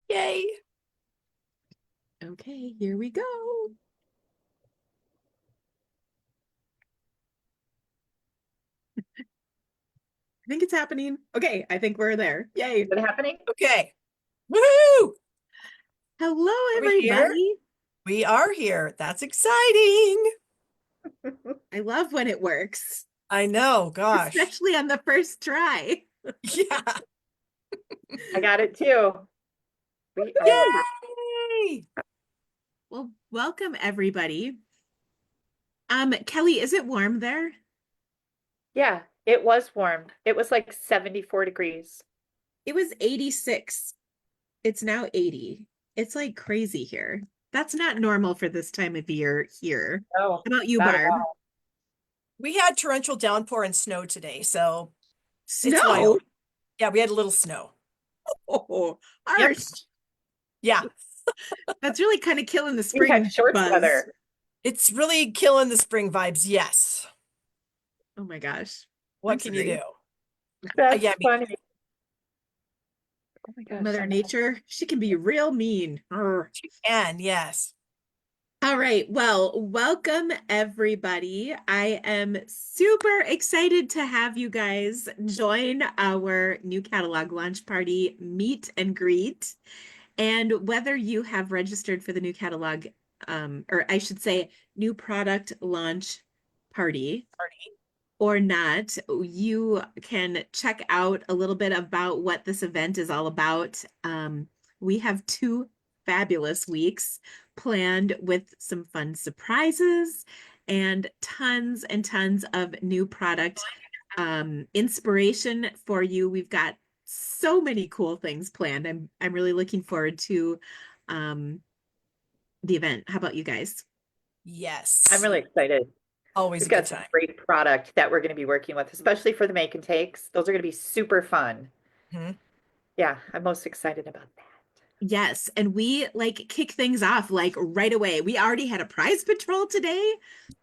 Yay. Okay, here we go. I think it's happening. Okay, I think we're there. Yay. Is it happening? Okay. Woohoo! Hello, Are we here? everybody. We are here. That's exciting. I love when it works, I know, gosh. especially on the first try. Yeah. I got it too. We are. Yay! Well, welcome everybody. Kelly, is it warm there? Yeah, it was warm. It was like 74 degrees. It was 86. It's now 80. It's like crazy here. That's not normal for this time of year here. Oh, How about you, not at Barb? all. We had torrential downpour and snow today, so it's Snow? wild. Yeah, we had a little snow. Oh, Yep. harsh. Yeah. That's really kind of killing the We had spring shorts buzz. weather. It's really killing the spring vibes. Yes. Oh my gosh. What I'm can you sorry. do? That's Yeah, funny. Oh my gosh. Mother Nature, she can be real mean. Arr. and yes. All right. Well, welcome everybody. I am super excited to have you guys join our new catalog launch party meet and greet. And whether you have registered for the new catalog, or I should say, new product launch party or not, you can check out a little bit about what this event is all about. We have 2 fabulous weeks planned with some fun surprises and tons of new product inspiration for you. We've got so many cool things planned. I'm really looking forward to the event. How about you guys? Yes. I'm really excited. Always We've a good got some time. great product that we're going to be working with, especially for the make and takes. Those are going to be super fun. Mhm. Yeah, I'm most excited about that. Yes, and we like kick things off like right away. We already had a prize patrol today,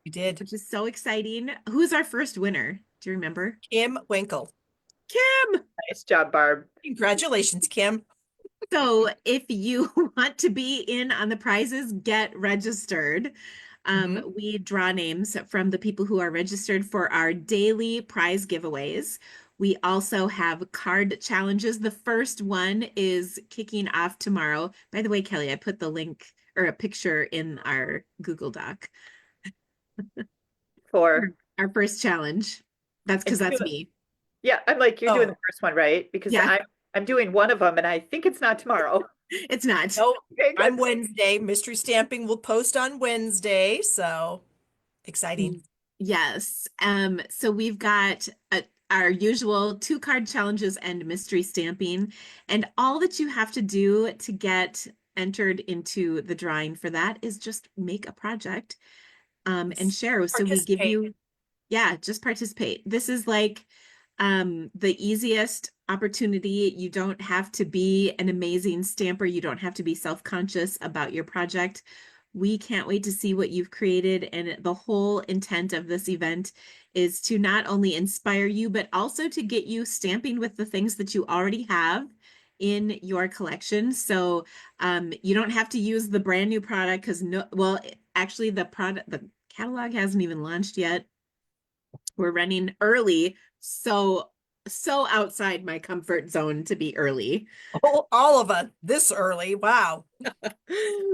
You did. which is so exciting. Who's our first winner? Do you remember? Kim Winkle. Kim. Nice job, Barb. Congratulations, Kim. So if you want to be in on the prizes, get registered. We draw names from the people who are registered for our daily prize giveaways. We also have card challenges. The first one is kicking off tomorrow. By the way, Kelly, I put the link or a picture in our Google Doc. For Our first challenge. That's and because that's me. yeah, I'm like you're doing Oh, the first one, right? Because Yeah, I'm doing one of them, and I think it's not tomorrow. it's not. no, Okay, I'm good. Wednesday. Mystery stamping will post on Wednesday. So exciting. Yes. So we've got our usual 2 card challenges and mystery stamping. And all that you have to do to get entered into the drawing for that is just make a project and share. So we give Participate. you, yeah, just participate. This is like the easiest opportunity. You don't have to be an amazing stamper. You don't have to be self-conscious about your project. We can't wait to see what you've created. And the whole intent of this event is to not only inspire you, but also to get you stamping with the things that you already have in your collection. So you don't have to use the brand new product because well, actually the catalog hasn't even launched yet. We're running early, so outside my comfort zone to be early. All of us this early. Wow.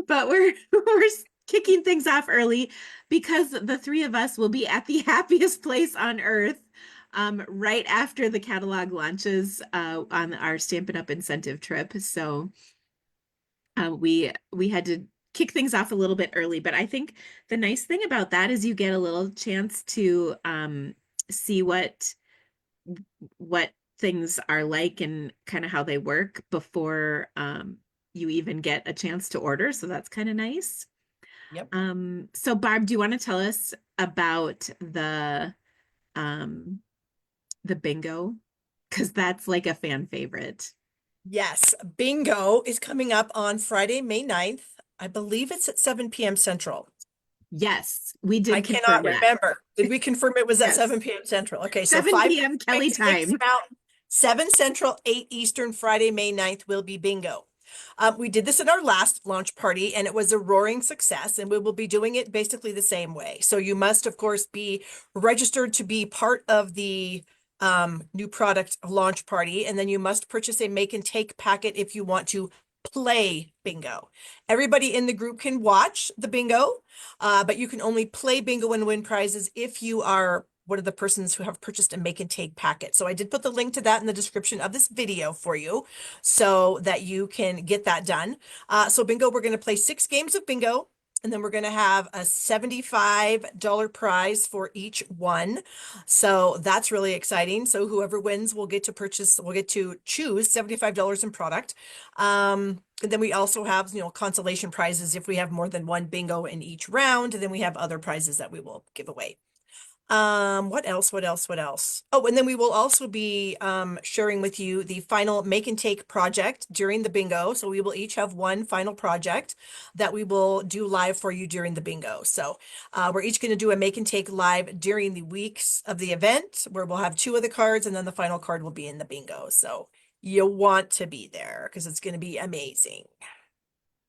But we're kicking things off early because the 3 of us will be at the happiest place on earth right after the catalog launches on our Stampin' Up! Incentive trip. So we had to kick things off a little bit early, but I think the nice thing about that is you get a little chance to see what things are like and kind of how they work before you even get a chance to order. So that's kind of nice. Yep. So Barb, do you want to tell us about um the bingo? Because that's like a fan favorite. Yes. Bingo is coming up on Friday, May 9th. I believe it's at 7 p.m. Central. Yes, we I did cannot confirm that. remember. Did we confirm it was at Yes. 7 p.m. Central? Okay, so 7 5 p.m. Kelly Pacific, 6 time. Mountain, 7 Central, 8 Eastern, Friday, May 9th will be bingo. We did this in our last launch party and it was a roaring success, and we will be doing it basically the same way. So you must, of course, be registered to be part of the new product launch party, and then you must purchase a make and take packet if you want to play bingo. Everybody in the group can watch the bingo, but you can only play bingo and win prizes if you are one of the persons who have purchased a make and take packet. So I did put the link to that in the description of this video for you so that you can get that done. So bingo, we're going to play 6 games of bingo, and then we're going to have a $75 prize for each one. So that's really exciting. So whoever wins will get to choose $75 in product. And then we also have, consolation prizes if we have more than one bingo in each round. And then we have other prizes that we will give away. What else? Oh, and then we will also be sharing with you the final make and take project during the bingo. So we will each have one final project that we will do live for you during the bingo. So we're each going to do a make and take live during the weeks of the event, where we'll have 2 of the cards, and then the final card will be in the bingo. So you'll want to be there because it's going to be amazing.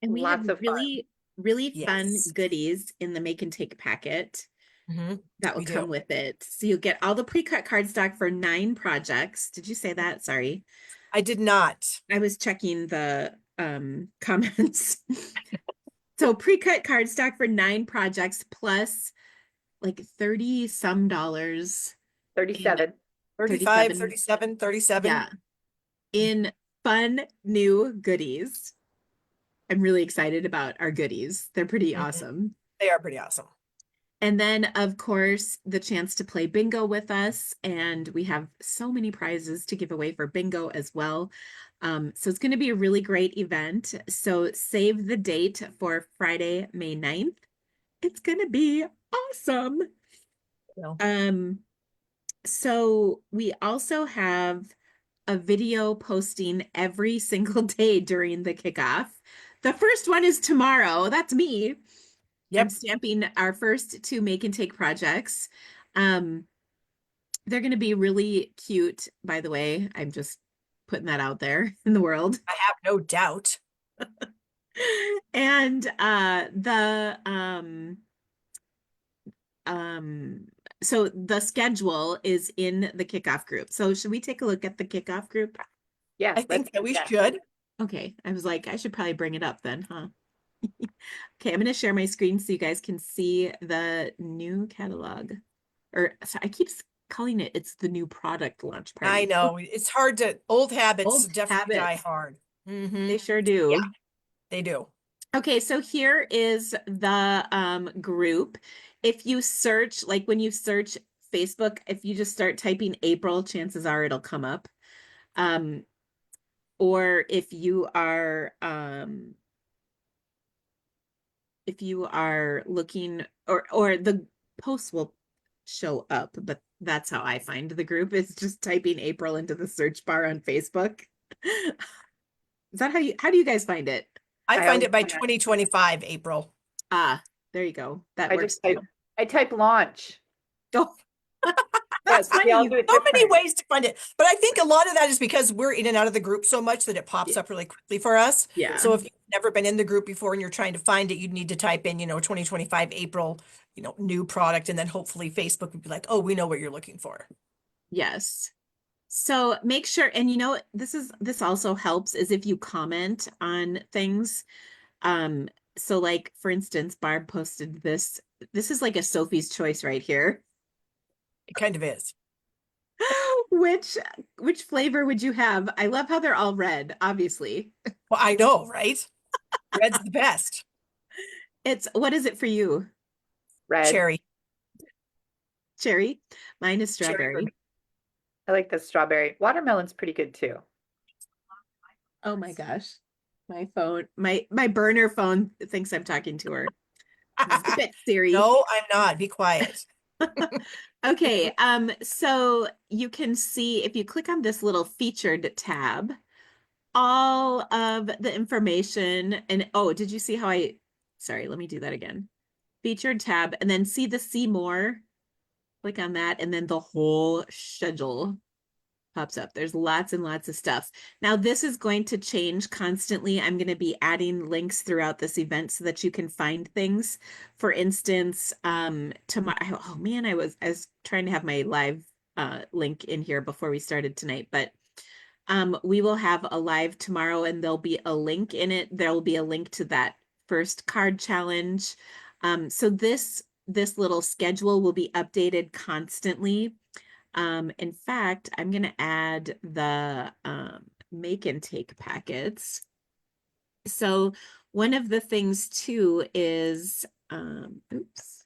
And we Lots have of fun. really, really fun Yes. goodies in the make and take packet that will We do. come with it. So you'll get all the pre-cut cardstock for 9 projects. Did you say that? Sorry. I did not. I was checking the comments. So pre-cut cardstock for 9 projects plus like 30 some dollars. 37. 35, 37. 37. Yeah. In fun new goodies. I'm really excited about our goodies. They're pretty awesome. They are pretty awesome. And then, of course, the chance to play bingo with us. And we have so many prizes to give away for bingo as well. So it's going to be a really great event. So save the date for Friday, May 9th. It's going to be awesome. No. So we also have a video posting every single day during the kickoff. The first one is tomorrow. That's me. Yep. I'm stamping our first 2 make and take projects. They're going to be really cute, by the way. I'm just putting that out there in the world. I have no doubt. And so the schedule is in the kickoff group. So should we take a look at the kickoff group? Yeah. I think that we yeah. should. Okay, I was like, I should probably bring it up then, huh? Okay, I'm going to share my screen so you guys can see the new catalog. Or I keep calling it's the new product launch party. I know. It's hard to, old habits Old definitely die habits. hard. They sure do. Yeah, they do. Okay, so here is the group. If you search, like when you search Facebook, if you just start typing April, chances are it'll come up. Or if you are looking, or the posts will show up, but that's how I find the group, is just typing April into the search bar on Facebook. Is that how do you guys find it? I find always it by find that. 2025 April. Ah, there you go. That I works just type, too. I type launch. Oh. Yes, That's we all funny. do it So many different. ways to find it, but I think a lot of that is because we're in and out of the group so much that it pops up really quickly for us. Yeah. So if you've never been in the group before and you're trying to find it, you'd need to type in, 2025 April, new product, and then hopefully Facebook would be like, oh, we know what you're looking for. Yes. So make sure, and this also helps is if you comment on things. So like for instance, Barb posted this. This is like a Sophie's Choice right here. It kind of is. Which flavor would you have? I love how they're all red, obviously. Well, I know, right? Red's the best. What is it for you? Red. Cherry. Cherry. Mine is Cherry for strawberry. me. I like the strawberry. Watermelon's pretty good too. Oh my gosh. My phone, my burner phone thinks I'm talking to her. Zip it, Siri. No, I'm not. Be quiet. Okay, so you can see if you click on this little featured tab, all of the information, and oh, did you see how sorry, let me do that again. Featured tab, and then see the see more. Click on that, and then the whole schedule. pops up. There's lots and lots of stuff. Now, this is going to change constantly. I'm going to be adding links throughout this event so that you can find things. For instance, tomorrow, oh man, I was trying to have my live link in here before we started tonight, but we will have a live tomorrow and there'll be a link in it. There will be a link to that first card challenge. So this little schedule will be updated constantly. In fact, I'm going to add the make and take packets. So one of the things too is, oops.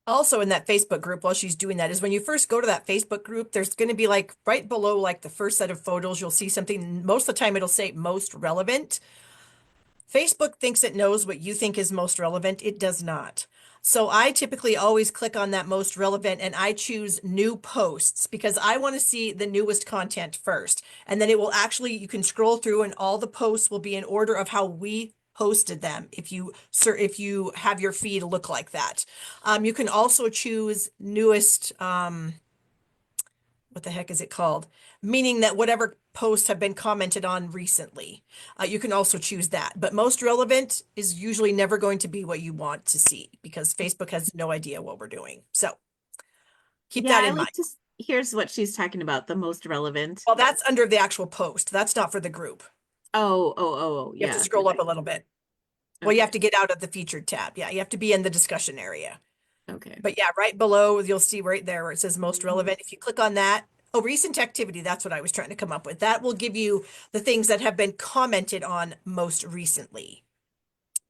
Also in that Facebook group, while she's doing that, is when you first go to that Facebook group, there's going to be like right below like the first set of photos, you'll see something. Most of the time it'll say most relevant. Facebook thinks it knows what you think is most relevant. It does not. So I typically always click on that most relevant and I choose new posts because I want to see the newest content first. And then it will actually, you can scroll through and all the posts will be in order of how we posted them if you have your feed look like that. You can also choose newest, what the heck is it called? Meaning that whatever posts have been commented on recently. You can also choose that. But most relevant is usually never going to be what you want to see because Facebook has no idea what we're doing. So keep Yeah, that I in mind. like to, here's what she's talking about, the most relevant. Well, that's under the actual post. That's not for the group. Oh, You have yeah. to scroll up a little bit. Well, you Okay. have to get out of the featured tab. Yeah, you have to be in the discussion area. Okay. But yeah, right below, you'll see right there where it says most relevant. If you click on that, oh, recent activity, that's what I was trying to come up with. That will give you the things that have been commented on most recently.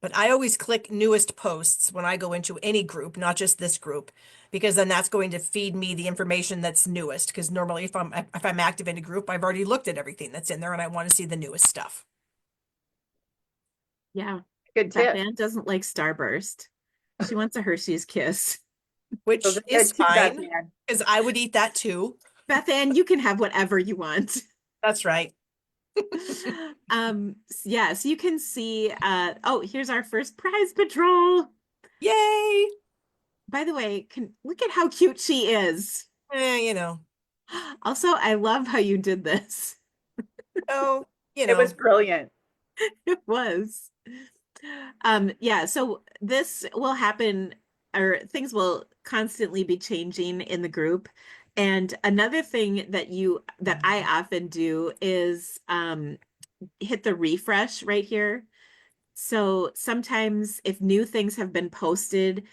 But I always click newest posts when I go into any group, not just this group, because then that's going to feed me the information that's newest. Because normally if I'm active in a group, I've already looked at everything that's in there and I want to see the newest stuff. Yeah. Good Beth tip. Ann doesn't like Starburst. She wants a Hershey's Kiss. Which Those are is good too, Beth fine, Ann. because I would eat that too. Beth Ann, you can have whatever you want. That's right. Yeah, so you can see, oh, here's our first prize patrol. Yay! By the way, look at how cute she is. You know. Also, I love how you did this. Oh, you It know. was brilliant. It was. Yeah, so this will happen, or things will constantly be changing in the group. And another thing that I often do is hit the refresh right here. So sometimes if new things have been posted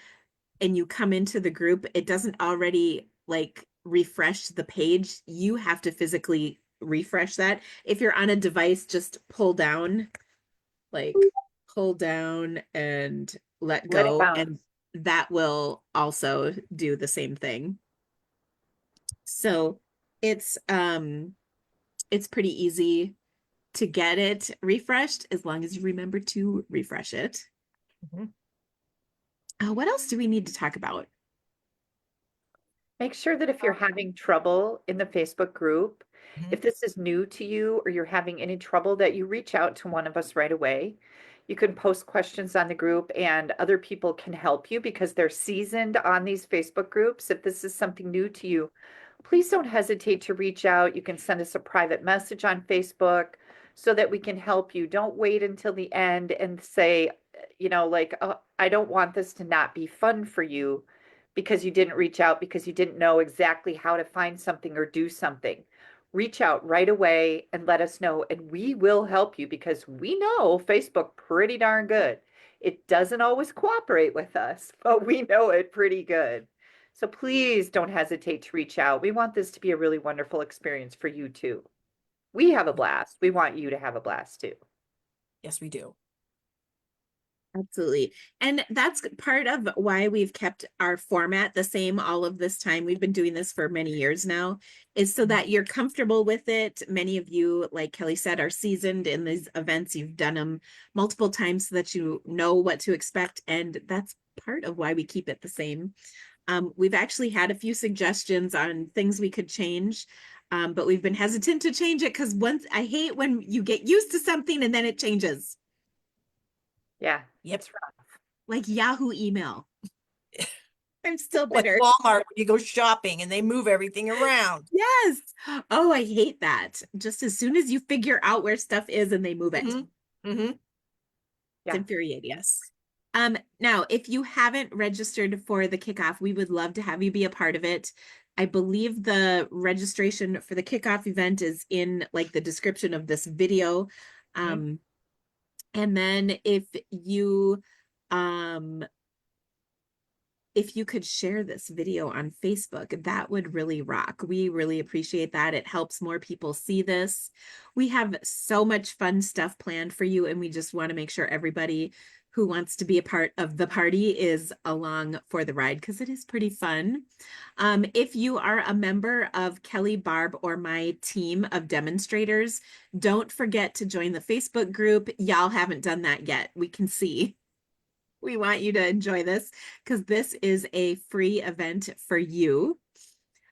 and you come into the group, it doesn't already like refresh the page. You have to physically refresh that. If you're on a device, just like pull down and let Let it go, bounce. and that will also do the same thing. So it's pretty easy to get it refreshed as long as you remember to refresh it. Mhm. What else do we need to talk about? Make sure that if you're having trouble in the Facebook group, Mhm. if this is new to you or you're having any trouble, that you reach out to one of us right away. You can post questions on the group and other people can help you because they're seasoned on these Facebook groups. If this is something new to you, please don't hesitate to reach out. You can send us a private message on Facebook so that we can help you. Don't wait until the end and say, like, oh, I don't want this to not be fun for you because you didn't reach out because you didn't know exactly how to find something or do something. Reach out right away and let us know, and we will help you because we know Facebook pretty darn good. It doesn't always cooperate with us, but we know it pretty good. So please don't hesitate to reach out. We want this to be a really wonderful experience for you too. We have a blast. We want you to have a blast too. Yes, we do. Absolutely. And that's part of why we've kept our format the same all of this time. We've been doing this for many years now, is so that you're comfortable with it. Many of you, like Kelly said, are seasoned in these events. You've done them multiple times so that you know what to expect. And that's part of why we keep it the same. We've actually had a few suggestions on things we could change, but we've been hesitant to change it because I hate when you get used to something and then it changes. Yeah. Yep. It's rough. Like Yahoo email. I'm still Like bitter. Walmart, when you go shopping and they move everything around. Yes. Oh, I hate that. Just as soon as you figure out where stuff is and they move it. Hmm. Hmm. It's Yeah. infuriating. Yes. Now, if you haven't registered for the kickoff, we would love to have you be a part of it. I believe the registration for the kickoff event is in like the description of this video. Um, and then um, if you could share this video on Facebook, that would really rock. We really appreciate that. It helps more people see this. We have so much fun stuff planned for you, and we just want to make sure everybody who wants to be a part of the party is along for the ride because it is pretty fun. If you are a member of Kelly, Barb, or my team of demonstrators, don't forget to join the Facebook group. Y'all haven't done that yet. We can see. We want you to enjoy this because this is a free event for you.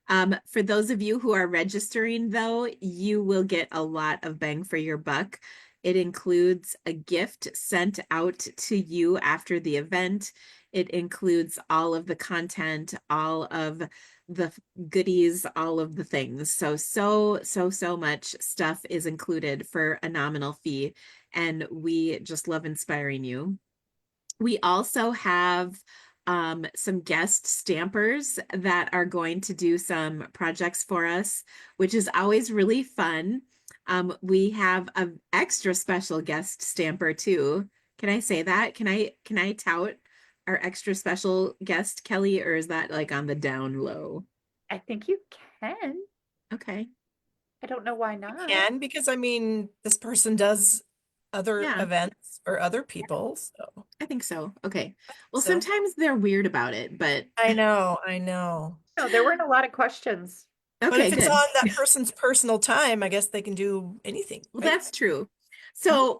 For those of you who are registering, though, you will get a lot of bang for your buck. It includes a gift sent out to you after the event. It includes all of the content, all of the goodies, all of the things. So much stuff is included for a nominal fee. And we just love inspiring you. We also have some guest stampers that are going to do some projects for us, which is always really fun. We have an extra special guest stamper too. Can I say that? Can I tout our extra special guest, Kelly, or is that like on the down low? I think you can. Okay. I don't know why not. Can, because I mean, this person does other Yeah, events for other people, so. I think so. Okay. Well, So, sometimes they're weird about it, but I know, I know. No, there weren't a lot of questions. But okay, if it's good. on that person's personal time, I guess they can do anything, Well, right? that's true. Mhm. So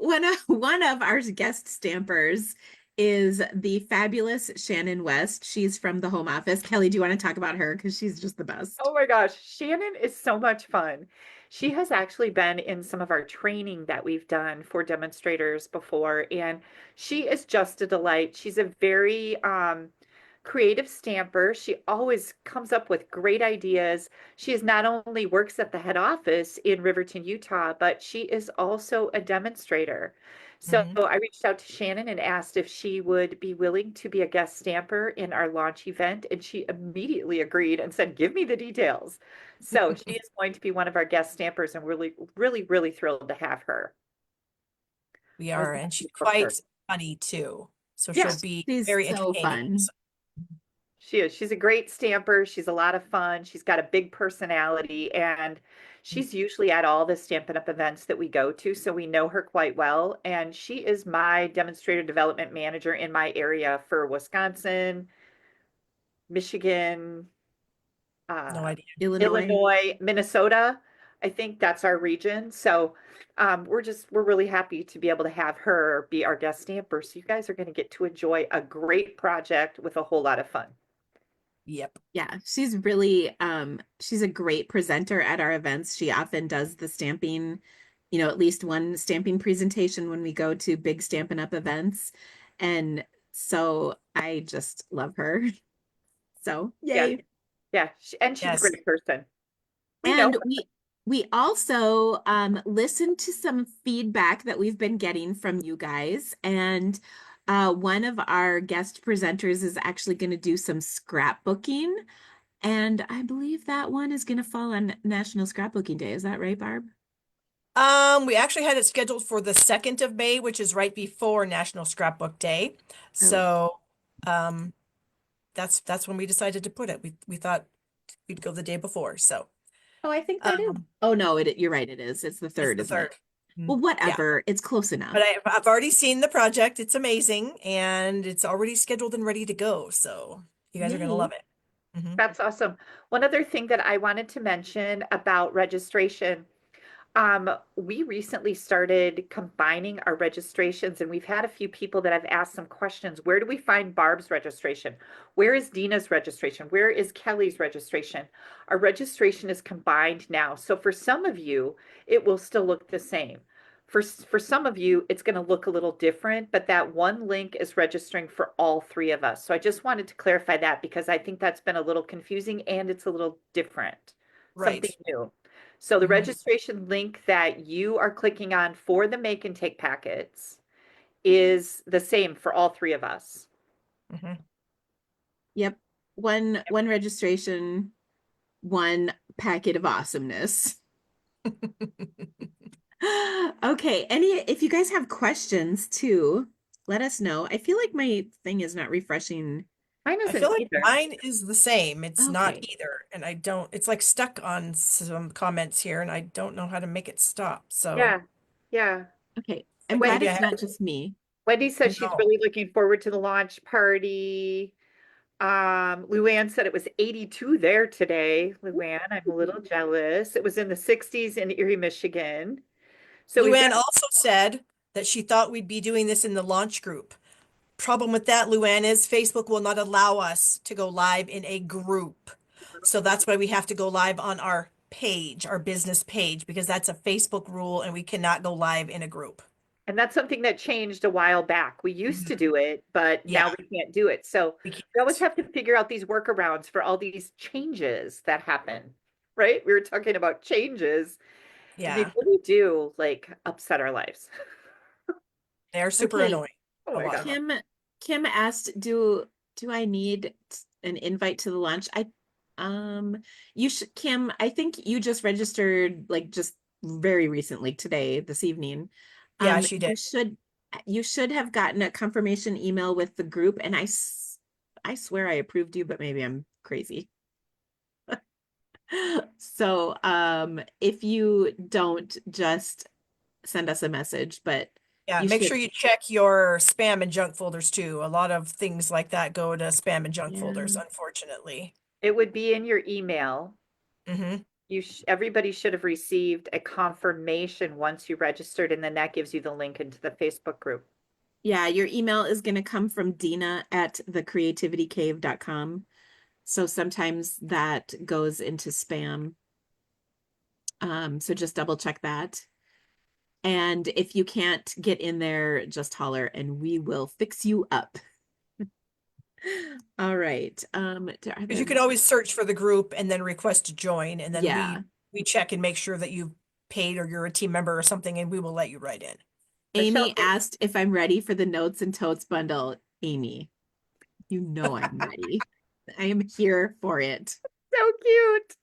one of our guest stampers is the fabulous Shannon West. She's from the home office. Kelly, do you want to talk about her? Because she's just the best. Oh my gosh, Shannon is so much fun. She has actually been in some of our training that we've done for demonstrators before, and she is just a delight. She's a very creative stamper. She always comes up with great ideas. She is not only works at the head office in Riverton, Utah, but she is also a demonstrator. So Mhm. I reached out to Shannon and asked if she would be willing to be a guest stamper in our launch event, and she immediately agreed and said, "Give me the details." So she is going to be one of our guest stampers, and really thrilled to have her. We I was are, and she's happy for quite her. funny too. So she'll Yes, be She's very so entertaining. fun. she is. She's a great stamper. She's a lot of fun. She's got a big personality, and she's usually at all the Stampin' Up! Events that we go to, so we know her quite well. And she is my demonstrator development manager in my area for Wisconsin, Michigan, No uh, idea. Illinois. Illinois, Minnesota. I think that's our region. So we're really happy to be able to have her be our guest stamper. So you guys are going to get to enjoy a great project with a whole lot of fun. Yep. Yeah, she's really she's a great presenter at our events. She often does the stamping, at least one stamping presentation when we go to big Stampin' Up! Events. And so I just love her. So, Yeah, yay. yeah, and she's a Yes. great person. We know And her. we also listened to some feedback that we've been getting from you guys, and one of our guest presenters is actually going to do some scrapbooking, and I believe that one is going to fall on National Scrapbooking Day. Is that right, Barb? We actually had it scheduled for the 2nd of May, which is right before National Scrapbook Day. Oh, So, um, that's when we decided to put it. We thought we'd go the day before, so, oh, I think that is. um, Oh no, you're right. It is. It's the it's third, the isn't it? 3rd. Mm, Well, yeah. whatever. It's close But enough. I've already seen the project. It's amazing, and it's already scheduled and ready to go. So you guys are gonna Yay. love it. Mhm. That's awesome. One other thing that I wanted to mention about registration. We recently started combining our registrations, and we've had a few people that have asked some questions. Where do we find Barb's registration? Where is Dina's registration? Where is Kelly's registration? Our registration is combined now. So for some of you, it will still look the same. For some of you, it's going to look a little different, but that one link is registering for all three of us. So I just wanted to clarify that because I think that's been a little confusing and it's a little different, something Right. new. So the Mhm. registration link that you are clicking on for the make and take packets is the same for all three of us. Mhm. Yep. One registration, one packet of awesomeness. Okay, if you guys have questions too, let us know. I feel like my thing is not refreshing. Mine I feel isn't like either. mine is the same. It's not Okay. either. And I don't, it's like stuck on some comments here and I don't know how to make it stop. So Yeah, yeah. Okay. I'm glad maybe I it's have not just me. Wendy says she's no. really looking forward to the launch party. Luann said it was 82 there today. Luann, I'm a little jealous. It was in the 60s in Erie, Michigan. So we've got, Luann also said that she thought we'd be doing this in the launch group. Problem with that, Luann, is Facebook will not allow us to go live in a group. So that's why we have to go live on our page, our business page, because that's a Facebook rule and we cannot go live in a group. and that's something that changed a while back. We used to Mhm. do it, but Yeah, now we can't do it. So we we always can't. have to figure out these workarounds for all these changes that happen, right? We were talking about changes, and they Yeah, really do like upset our lives. they're super Okay. annoying. Oh A my lot God. of them. Kim asked, do I need an invite to the launch? You should, Kim, I think you just registered like just very recently today, this evening. Yeah, she You did. should have gotten a confirmation email with the group, and I swear I approved you, but maybe I'm crazy. So, if you don't, just send us a message, but Yeah, you make should, sure you check your spam and junk folders too. A lot of things like that go to spam and junk folders, yeah. unfortunately. It would be in your email. Hmm. Everybody should have received a confirmation once you registered, and then that gives you the link into the Facebook group. Yeah, your email is going to come from Dina at thecreativitykcave.com. So sometimes that goes into spam. So just double check that. And if you can't get in there, just holler and we will fix you up. All right. Are Because there you can more? always search for the group and then request to join, and then Yeah. we check and make sure that you've paid or you're a team member or something, and we will let you right in. Michelle, Amy asked if I'm ready for the notes and totes bundle. Amy, you know I'm ready. I am here for it. so cute.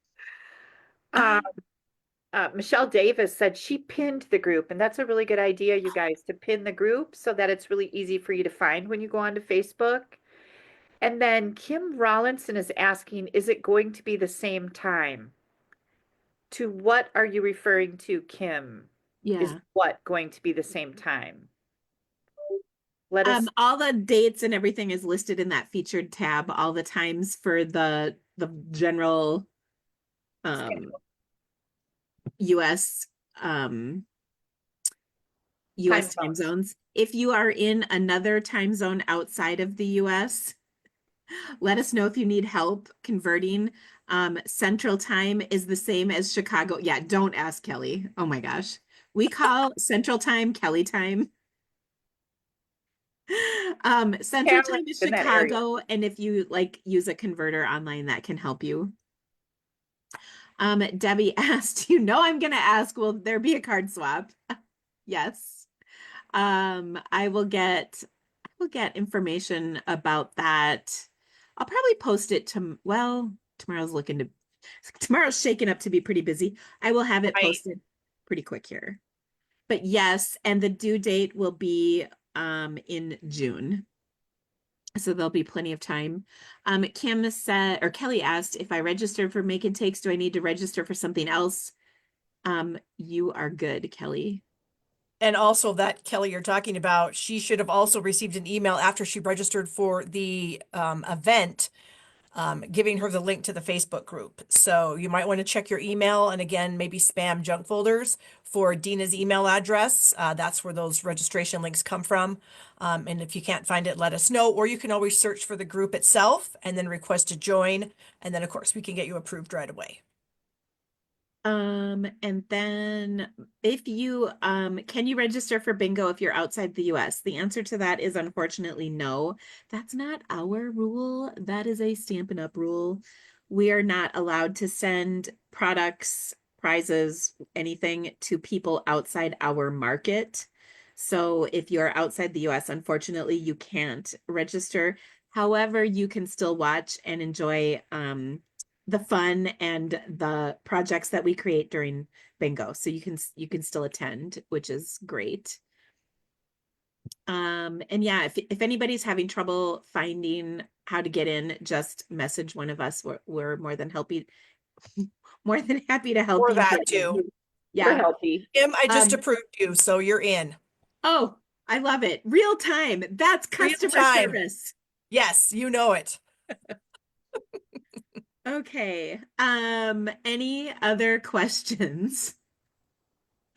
Uh, Michelle Davis said she pinned the group, and that's a really good idea, you guys, to pin the group so that it's really easy for you to find when you go onto Facebook. And then Kim Rollinson is asking, is it going to be the same time? To what are you referring to, Kim? Is Yeah. what going to be the same time? Let us All the dates and everything is listed in that featured tab, all the times for the general um US um time US time zones. zones. If you are in another time zone outside of the US, let us know if you need help converting. Central time is the same as Chicago. Yeah, don't ask Kelly. Oh my gosh. We call Central time Kelly time. Central Talent time is in that area. Chicago, and if you like use a converter online, that can help you. Debbie asked, you know, I'm gonna ask, will there be a card swap? Yes. I will get information about that. I'll probably post it to, well, tomorrow's shaking up to be pretty busy. I will have it Right. posted pretty quick here. But yes, and the due date will be in June. So there'll be plenty of time. Kim said, or Kelly asked, if I registered for Make and Takes, do I need to register for something else? You are good, Kelly. And also that Kelly you're talking about, she should have also received an email after she registered for the event, giving her the link to the Facebook group. So you might want to check your email and again, maybe spam junk folders for Dina's email address. That's where those registration links come from. And if you can't find it, let us know. Or you can always search for the group itself and then request to join. And then, of course, we can get you approved right away. And then if you, can you register for bingo if you're outside the US? The answer to that is unfortunately no. That's not our rule. That is a Stampin' Up! Rule. We are not allowed to send products, prizes, anything to people outside our market. So if you're outside the US, unfortunately, you can't register. However, you can still watch and enjoy the fun and the projects that we create during bingo. So you can still attend, which is great. And yeah, if anybody's having trouble finding how to get in, just message one of us. We're more than more than happy to help Or you that get in. too. We're Yeah. healthy. Kim, I just Um, approved you, so you're in. oh, I love it. Real time. That's Real customer time. service. Yes, you know it. Okay. Any other questions?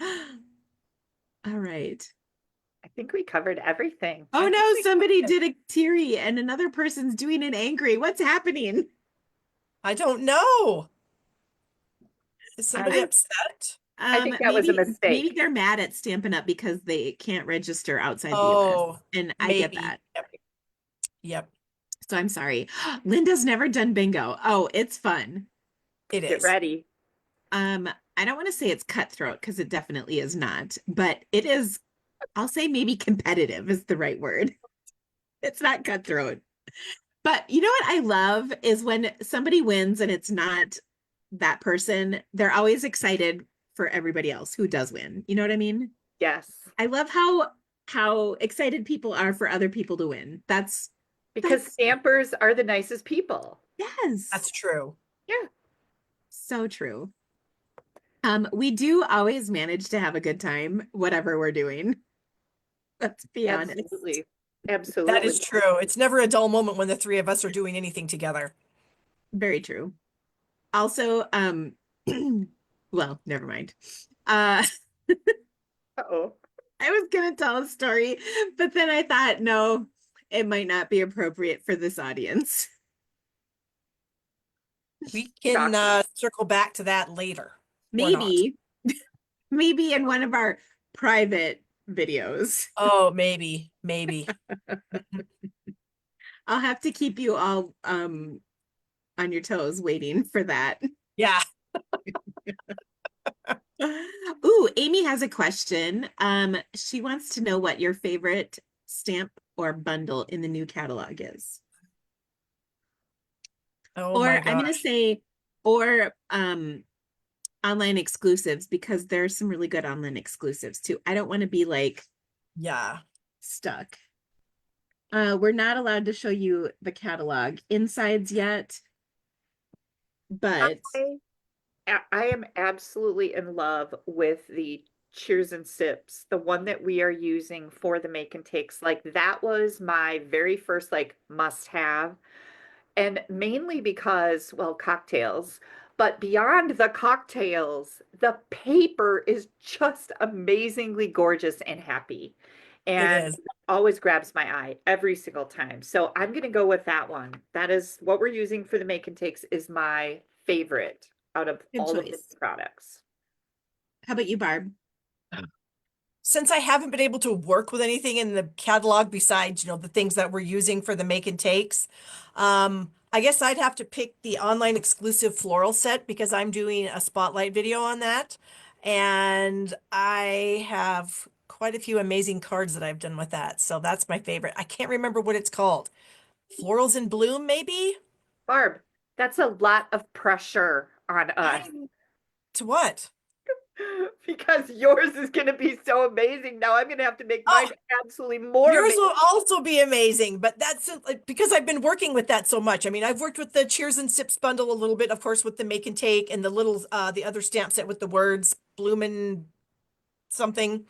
All right. I think we covered everything. Oh no, somebody did a teary and another person's doing an angry. What's happening? I don't know. Is somebody upset? I think that was a Maybe mistake. they're mad at Stampin' Up because they can't register outside the US. Oh, And I get maybe. that. Yep. Yep, So I'm sorry. Linda's never done bingo. Oh, it's fun. it Get is. ready. I don't want to say it's cutthroat because it definitely is not, but it is, I'll say maybe competitive is the right word. It's not cutthroat. But you know what I love is when somebody wins and it's not that person, they're always excited for everybody else who does win. You know what I mean? Yes. I love how excited people are for other people to win. Because That's stampers are the nicest people. yes. That's true. Yeah. So true. We do always manage to have a good time, whatever we're doing. Let's be honest. Absolutely. That Absolutely. is true. It's never a dull moment when the three of us are doing anything together. Very true. Also, well, never mind. Uh, Uh-oh. I was gonna tell a story, but then I thought, no, it might not be appropriate for this audience. We can Shocking. circle back to that later or not. Maybe, maybe in one of our private videos. Oh, maybe, maybe. I'll have to keep you all on your toes waiting for that. Yeah. Ooh, Amy has a question. She wants to know what your favorite stamp or bundle in the new catalog is. Oh Or my I'm gonna gosh. say, or online exclusives because there's some really good online exclusives too. I don't want to be like Yeah. stuck. We're not allowed to show you the catalog insides yet, but I am absolutely in love with the Cheers and Sips, the one that we are using for the make and takes. Like that was my very first like must have. And mainly because, well, cocktails, but beyond the cocktails, the paper is just amazingly gorgeous and happy. It And is. always grabs my eye every single time. So I'm going to go with that one. That is what we're using for the make and takes is my favorite out of good all of the choice. products. How about you, Barb? Since I haven't been able to work with anything in the catalog besides, the things that we're using for the make and takes, I guess I'd have to pick the online exclusive floral set because I'm doing a spotlight video on that. And I have quite a few amazing cards that I've done with that. So that's my favorite. I can't remember what it's called. Florals in Bloom, maybe? Barb, that's a lot of pressure on us. I, to what? Because yours is going to be so amazing. Now I'm going to have to make Oh, mine absolutely more yours amazing. will also be amazing, but that's because I've been working with that so much. I mean, I've worked with the Cheers and Sips bundle a little bit, of course, with the make and take and the little the other stamp set with the words bloomin' something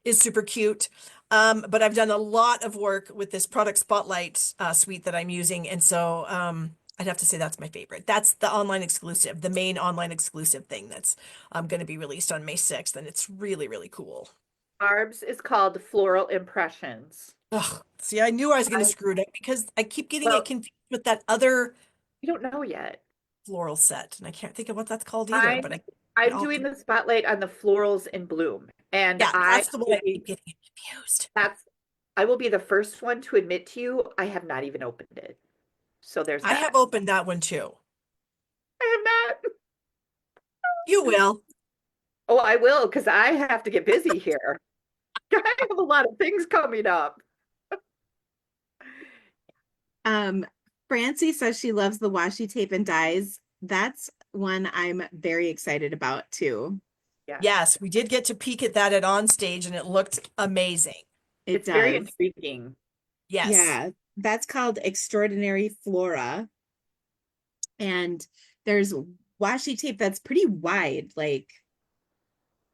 is super cute. But I've done a lot of work with this product spotlight suite that I'm using, and so I'd have to say that's my favorite. That's the online exclusive, the main online exclusive thing that's going to be released on May 6th, and it's really, really cool. Barb's is called Floral Impressions. Ugh, see, I knew I was going to I, screw it up because I keep getting it well, confused with that other you don't know yet. floral set, and I can't think of what that's called either. But Mine, I I'm doing the spotlight on the florals in bloom. And Yeah, I that's the one will I be, keep getting confused. I will be the first one to admit to you, I have not even opened it. So there's I that. have opened that one too. I have not. You will. Oh, I will, because I have to get busy here. I have a lot of things coming up. Francie says she loves the washi tape and dies. That's one I'm very excited about too. Yeah. Yes, we did get to peek at that at on stage and it looked amazing. It It's very does. intriguing. Yes. Yeah, that's called Extraordinary Flora. And there's washi tape that's pretty wide. Like,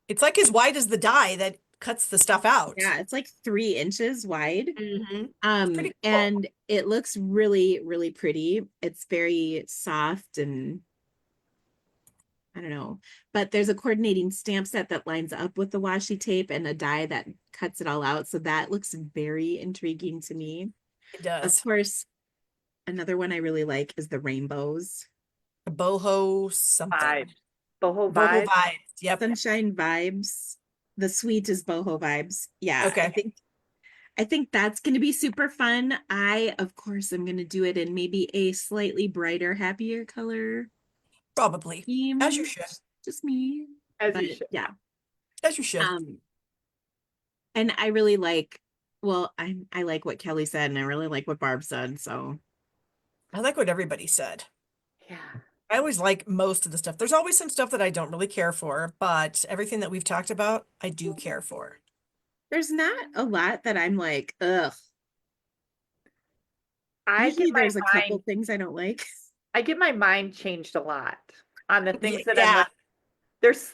It's like as wide as the die that cuts the stuff out. yeah, it's like 3 inches wide. Mm-hmm. It's pretty cool. And it looks really, really pretty. It's very soft and I don't know, but there's a coordinating stamp set that lines up with the washi tape and a die that cuts it all out. So that looks very intriguing to me. It Of does. course, another one I really like is the rainbows. Boho something. Vibes. Boho Boho vibes. vibes. Yep. Sunshine vibes. The sweet is boho vibes. Yeah, Okay. I think that's going to be super fun. I, of course, am going to do it in maybe a slightly brighter, happier color Probably. scheme. As you should. Just me. As But you should. yeah. As you should. And I really like, well, I like what Kelly said, and I really like what Barb said. So I like what everybody said. Yeah. I always like most of the stuff. There's always some stuff that I don't really care for, but everything that we've talked about, I do care for. there's not a lot that I'm like, ugh. I Usually get my there's a couple mind, things I don't like. I get my mind changed a lot on the things that I'm Yeah. like,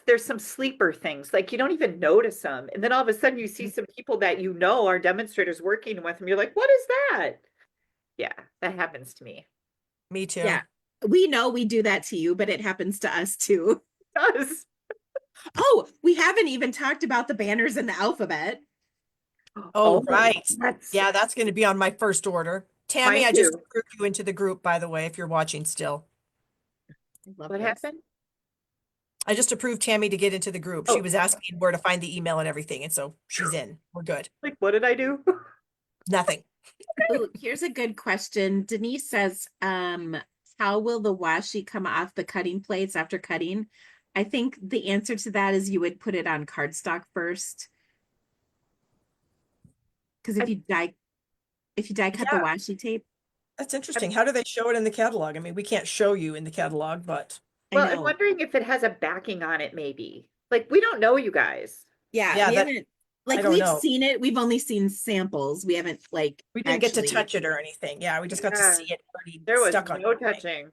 there's some sleeper things, like you don't even notice them. And then all of a sudden you see some people that you know are demonstrators working with them. You're like, what is that? Yeah, that happens to me. Me too. Yeah. We know we do that to you, but it happens to us too. It does. Oh, we haven't even talked about the banners in the alphabet. Oh, right. That's Yeah, that's going to be on my first order. Tammy, Mine I just too. approved you into the group, by the way, if you're watching still. I love What this. happened? I just approved Tammy to get into the group. She Oh. was asking where to find the email and everything, and so she's in. We're good. Like, what did I do? Nothing. Ooh, here's a good question. Denise says, how will the washi come off the cutting plates after cutting? I think the answer to that is you would put it on cardstock first. Because if you die cut the Yeah. washi tape, That's interesting. How do they show it in the catalog? I mean, we can't show you in the catalog, but Well, I I'm know. wondering if it has a backing on it, maybe. Like, we don't know, you guys. Yeah, Yeah, we that- haven't I like don't we've know. seen it. We've only seen samples. We haven't like we didn't get to actually. touch it or anything. Yeah, we just got to Yeah. see it already There was stuck on no everything. touching.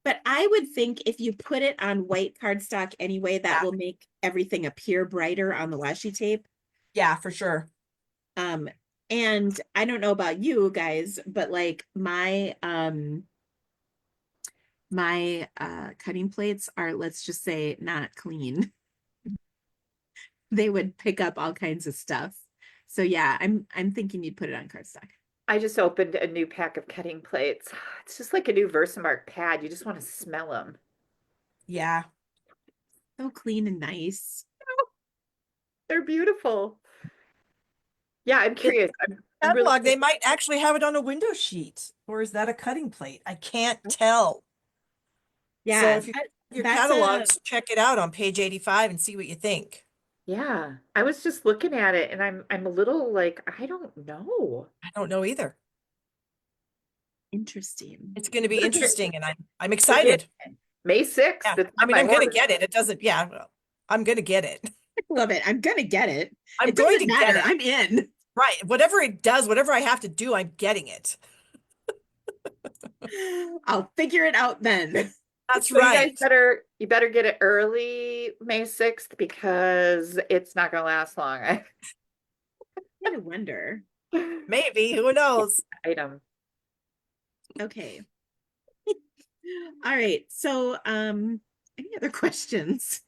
But I would think if you put it on white cardstock anyway, that Yeah. will make everything appear brighter on the washi tape. Yeah, for sure. And I don't know about you guys, but like my cutting plates are, let's just say, not clean. They would pick up all kinds of stuff. So yeah, I'm thinking you'd put it on cardstock. I just opened a new pack of cutting plates. It's just like a new Versamark pad. You just want to smell them. Yeah. So clean and nice. They're beautiful. Yeah, I'm curious. I'm really Catalog, they might actually have it on a window sheet, or is that a cutting plate? I can't tell. Yeah, So if you your that's catalogs, check it out on page 85 and see what you think. Yeah, I was just looking at it and I'm a little like, I don't know. I don't know either. interesting. It's going to be interesting, and I'm excited. May 6th. Yeah. It's I on mean, my I'm going to order. get it. It doesn't. Yeah, well, I'm going to get it. I love it. I'm gonna get it. I'm It going doesn't to matter. get it. I'm in. Right. Whatever it does, whatever I have to do, I'm getting it. I'll figure it out then. That's So right. you better get it early May 6th because it's not gonna last long. I wonder. Maybe. Who knows? Item. Okay. All right. So, any other questions?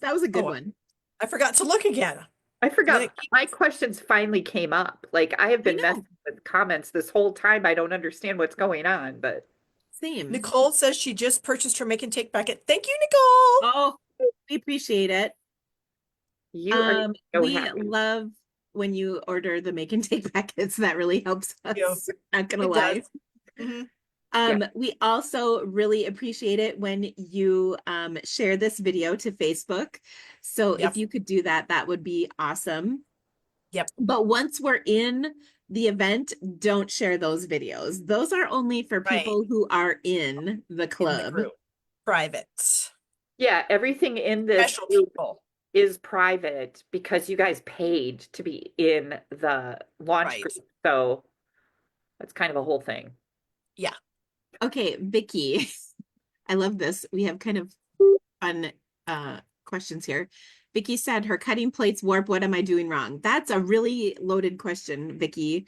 That was a good Oh, one. I forgot to look again. I forgot Then it my questions finally came up. Like I have been know. messing with comments this whole time. I don't understand what's going on, but Same. Nicole says she just purchased her make and take packet. Thank you, Nicole. Oh, We appreciate it. You are so We happy. love when you order the make and take packets. That really helps You. us. Not gonna It lie. does. Mhm. We also really appreciate it when you share this video to Facebook. So Yep. if you could do that, that would be awesome. Yep. But once we're in the event, don't share those videos. Those are only for Right. people who are in the In the club. group. Private. Yeah, everything in this Special group people. is private because you guys paid to be in the launch Right. group. So that's kind of a whole thing. Yeah. Okay, Vicky, I love this. We have kind of fun questions here. Vicky said her cutting plates warp. What am I doing wrong? That's a really loaded question, Vicky.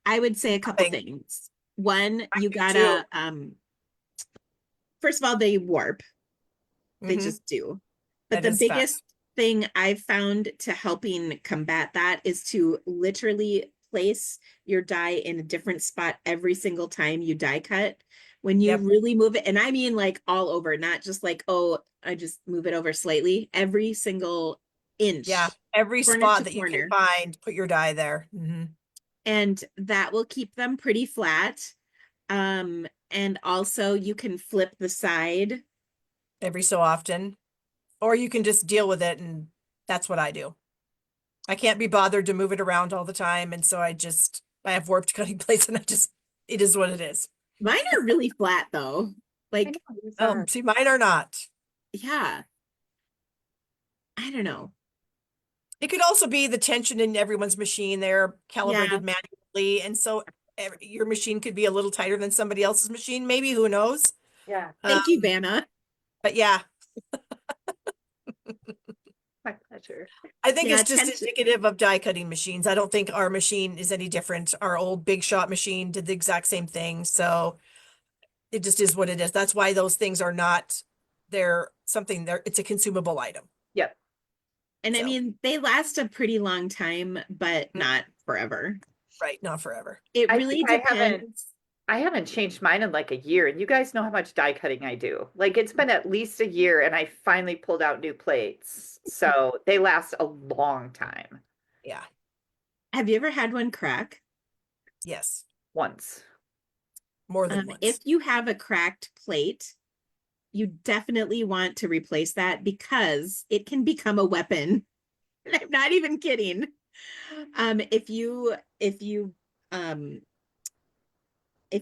I would say a couple Nothing. things. One, I you do too. gotta first of all, they warp. They Mhm. just do. But That the is fact. biggest thing I've found to helping combat that is to literally place your die in a different spot every single time you die cut. When you Yep. really move it, and I mean like all over, not just like, oh, I just move it over slightly, every single inch, Yeah. Every corner to spot that you can corner. find, put your die there. And that will keep them pretty flat. And also you can flip the side. Every so often. Or you can just deal with it, and that's what I do. I can't be bothered to move it around all the time, and so I have warped cutting plates, and it is what it is. Mine are really flat though. I Like, know these are. See, mine are not. yeah, I don't know. It could also be the tension in everyone's machine. They're Yeah. calibrated manually, and so your machine could be a little tighter than somebody else's machine, maybe, who knows? Yeah, Thank you, Vanna. But yeah, my pleasure. I think Yeah, it's just tension. indicative of die cutting machines. I don't think our machine is any different. Our old Big Shot machine did the exact same thing, so it just is what it is. That's why those things are not, it's a consumable item. Yep. And I So, mean, they last a pretty long time, but mm, not forever. right, not forever. It I think really depends. I haven't changed mine in like a year, and you guys know how much die cutting I do. Like it's been at least a year, and I finally pulled out new plates. So they last a long time. Yeah, Have you ever had one crack? yes, Once. more than If once. you have a cracked plate, you definitely want to replace that because it can become a weapon. I'm not even kidding. Um, if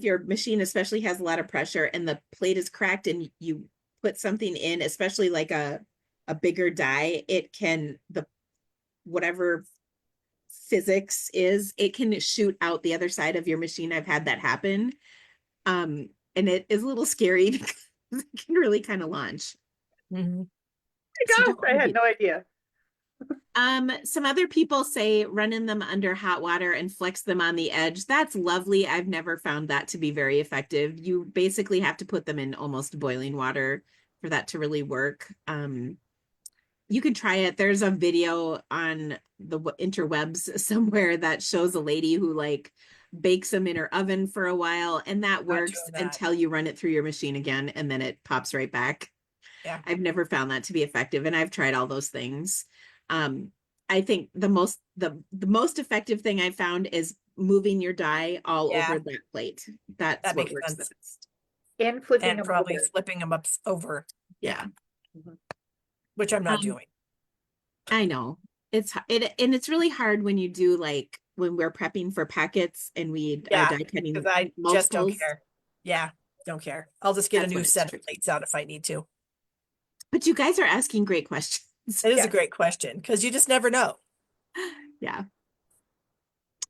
your machine especially has a lot of pressure and the plate is cracked and you put something in, especially like a bigger die, it can the whatever physics is, it can shoot out the other side of your machine. I've had that happen. And it is a little scary because it can really kind of launch. Mhm. So Gosh, don't I want to had do no idea. Some other people say running them under hot water and flex them on the edge. That's lovely. I've never found that to be very effective. You basically have to put them in almost boiling water for that to really work. You can try it. There's a video on the interwebs somewhere that shows a lady who like bakes them in her oven for a while, and that Not works doing that. until you run it through your machine again, and then it pops right back. Yeah. I've never found that to be effective, and I've tried all those things. Um, I think the most effective thing I found is moving your die all Yeah, over that plate. That's that what makes works the sense. best. And flipping And them probably over. flipping them up over. Yeah. Yeah, which I'm not Um, doing. I know and it's really hard when you do like when we're prepping for packets and we are Yeah, die cutting because I just don't multiples. care. Yeah, don't care. I'll just get a That's new when it's set of tricky. plates out if I need to. But you guys are asking great questions. It is a Yeah. great question because you just never know. Yeah.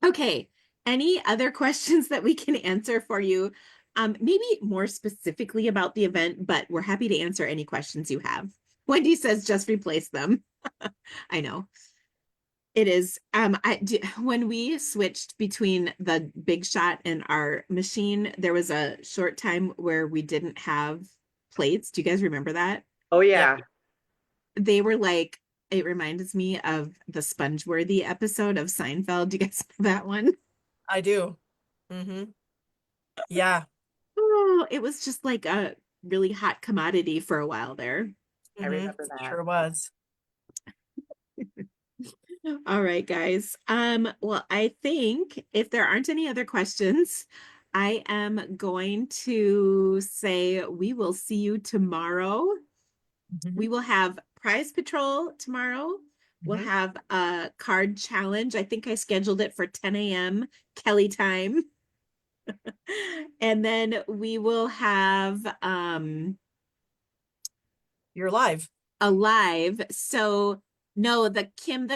Okay. Any other questions that we can answer for you? Maybe more specifically about the event, but we're happy to answer any questions you have. Wendy says just replace them. I know. It is. When we switched between the Big Shot and our machine, there was a short time where we didn't have plates. Do you guys remember that? Oh Yep. yeah. They were like, it reminds me of the Spongeworthy episode of Seinfeld. Do you guys know that one? I do. Mm-hmm. Yeah. Oh, it was just like a really hot commodity for a while there. I remember that. Sure was. All right, guys. Well, I think if there aren't any other questions, I am going to say we will see you tomorrow. We will have prize patrol tomorrow. We'll Mhm. have a card challenge. I think I scheduled it for 10 a.m. Kelly time. And then we will have You're live. a live. So no, the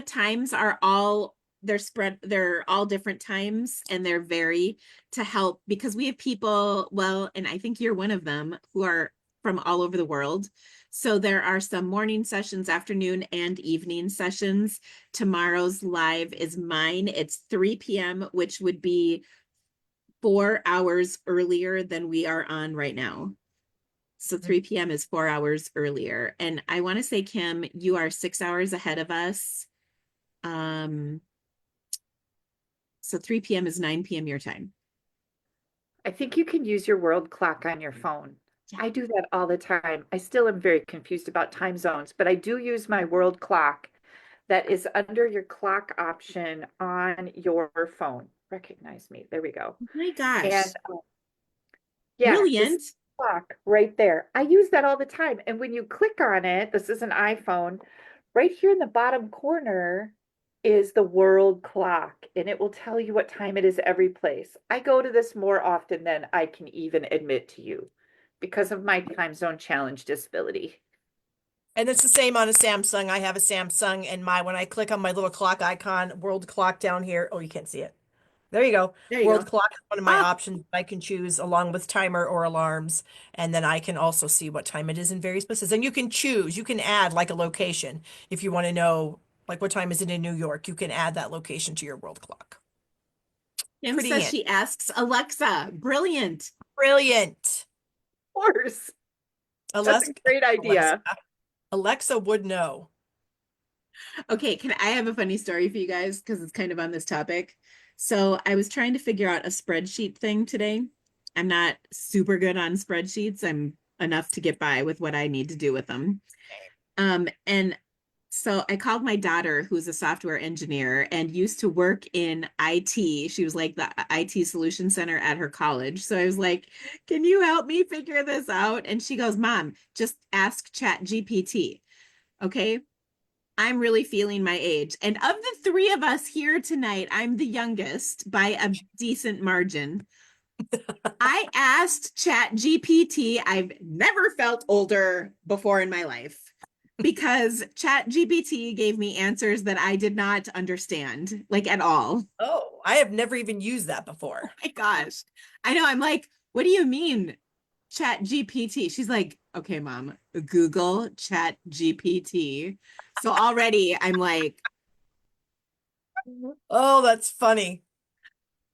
times are all they're all different times and they're vary to help because we have people, well, and I think you're one of them who are from all over the world. So there are some morning sessions, afternoon and evening sessions. Tomorrow's live is mine. It's 3 p.m., which would be 4 hours earlier than we are on right now. So 3 p.m. is 4 hours earlier. And I want to say, Kim, you are 6 hours ahead of us. So 3 p.m. is 9 p.m. your time. I think you can use your world clock on your phone. I do that all the time. I still am very confused about time zones, but I do use my world clock that is under your clock option on your phone. Recognize me. There we go. Oh my gosh. And yeah, this Brilliant. clock right there. I use that all the time. And when you click on it, this is an iPhone, right here in the bottom corner is the world clock, and it will tell you what time it is every place. I go to this more often than I can even admit to you because of my time zone challenge disability. And it's the same on a Samsung. I have a Samsung and when I click on my little clock icon, world clock down here. Oh, you can't see it. There you go. There you World go. clock is one of my Ah, options I can choose along with timer or alarms. And then I can also see what time it is in various places. And you can choose, you can add like a location. If you want to know, like what time is it in New York, you can add that location to your world clock. Kim Pretty says handy. she asks Alexa. Brilliant. Brilliant. Of course, that's a Alexa, great Alexa, idea. Alexa would know. Okay, can I have a funny story for you guys? Because it's kind of on this topic. So I was trying to figure out a spreadsheet thing today. I'm not super good on spreadsheets. I'm enough to get by with what I need to do with them. And so I called my daughter, who's a software engineer and used to work in IT. She was like the IT solution center at her college. So I was like, can you help me figure this out? And she goes, Mom, just ask Chat GPT. Okay. I'm really feeling my age. And of the three of us here tonight, I'm the youngest by a decent margin. I asked Chat GPT. I've never felt older before in my life because Chat GPT gave me answers that I did not understand, like at all. Oh, I have never even used that before. My gosh. I know. I'm like, what do you mean, Chat GPT? She's like, okay, Mom, Google Chat GPT. So already I'm like, Oh, that's funny.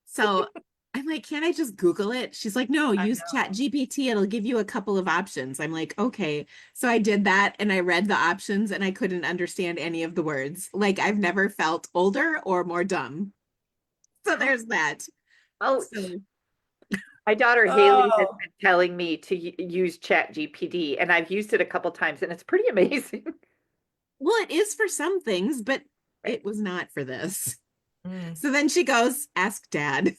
so I'm like, can't I just Google it? She's like, no, I use know. Chat GPT. It'll give you a couple of options. I'm like, okay. So I did that and I read the options and I couldn't understand any of the words. Like I've never felt older or more dumb. So there's that. Ouch. So, My daughter Haley has Oh, been telling me to use Chat GPT, and I've used it a couple times, and it's pretty amazing. well, it is for some things, but Right. it was not for this. mm. So then she goes, ask dad.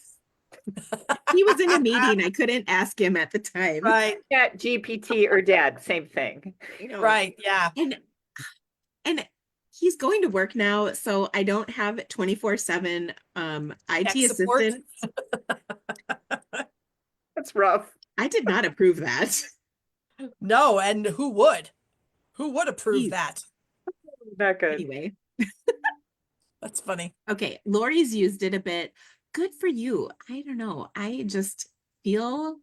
He was in a meeting. I couldn't ask him at the time. Right, Chat GPT or Dad, same thing. You know, right, yeah. and he's going to work now, so I don't have 24/7 IT Tech support? assistance. That's rough. I did not approve that. No, and who would? Who would approve Jeez. that? Not good. Anyway, That's funny. okay, Lori's used it a bit. Good for you. I don't know. I just feel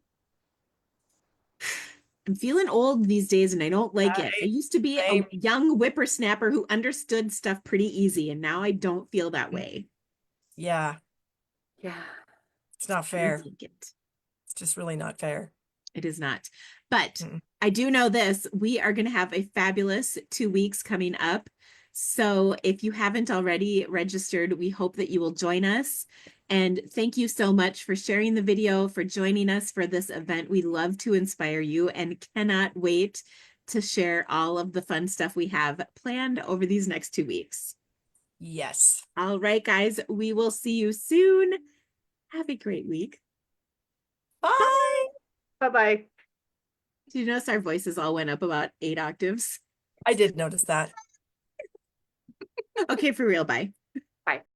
I'm feeling old these days and I don't like it. I used to be a Same. young whippersnapper who understood stuff pretty easy, and now I don't feel that way. Yeah, Yeah. it's not I don't fair. like it. It's just really not fair. It is not. But Mm. I do know this, we are going to have a fabulous 2 weeks coming up. So if you haven't already registered, we hope that you will join us. And thank you so much for sharing the video, for joining us for this event. We love to inspire you and cannot wait to share all of the fun stuff we have planned over these next 2 weeks. Yes. All right, guys, we will see you soon. Have a great week. Bye. Bye-bye. Did you notice our voices all went up about 8 octaves? I did notice that. Okay, for real, bye. Bye.